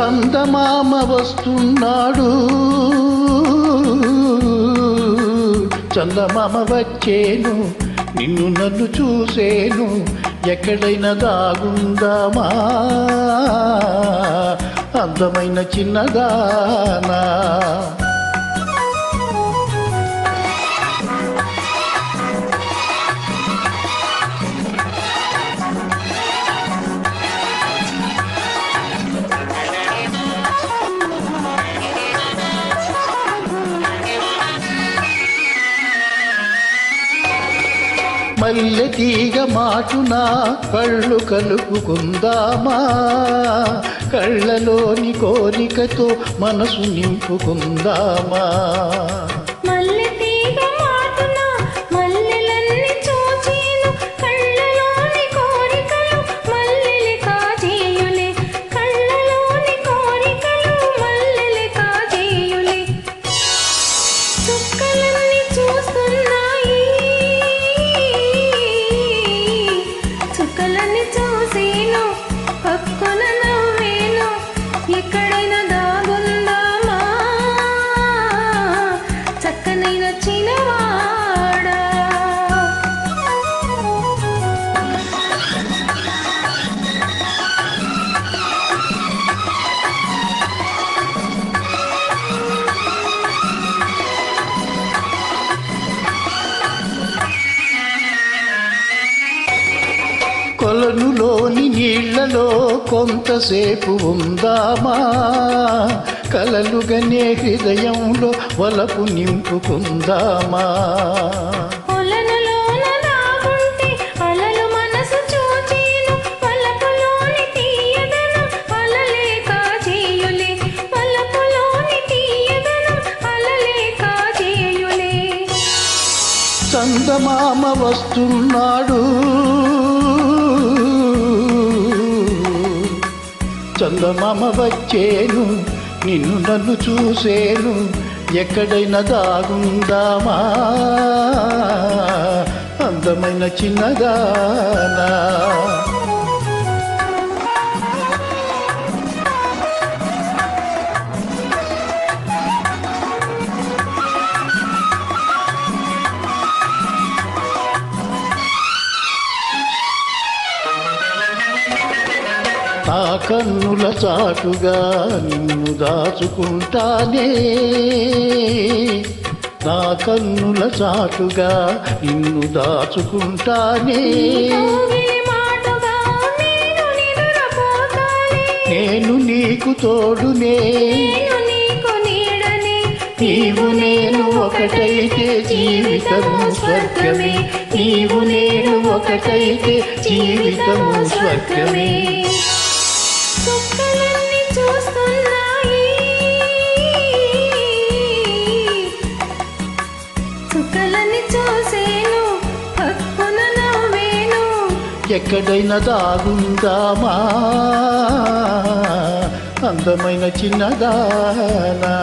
చందమామ వస్తున్నాడు, చందమామ వచ్చేను, నిన్ను నన్ను చూసేను, ఎక్కడైనా దాగుందామా అందమైన చిన్నదానా. మల్లె తీగ మాటున కళ్ళు కలుపుకుందామా, కళ్ళలోని కోరికతో మనసు నింపుకుందామా. ఎక్కడైనా దాగుందామా చక్కనైన చిన్నవాడా. కొలనులోని నీళ్లలో కొంతసేపు ఉందామా, కలలుగనే హృదయంలో వలపు నింపుకుందామా. చందమామ వస్తున్నాడు, చందమామ వచ్చేను, నిన్ను నన్ను చూసేను, ఎక్కడైనా దాగుందామా అందమైన చిన్నదానా. నా కన్నుల చాటుగా నిన్ను దాచుకుంటానే, నా కన్నుల చాటుగా నిన్ను దాచుకుంటానే. నేను నీకు తోడునే, నీవు నేను ఒకటైతే జీవితము స్వర్గమే, నీవు నేను ఒకటైతే జీవితము స్వర్గమే. చుక్కలన్నీ చూస్తున్నాయి, చుక్కలన్నీ చూసేను, హక్కున నవ్వేను, ఎక్కడైనా దాగుందామా అందమైన చిన్నదానా.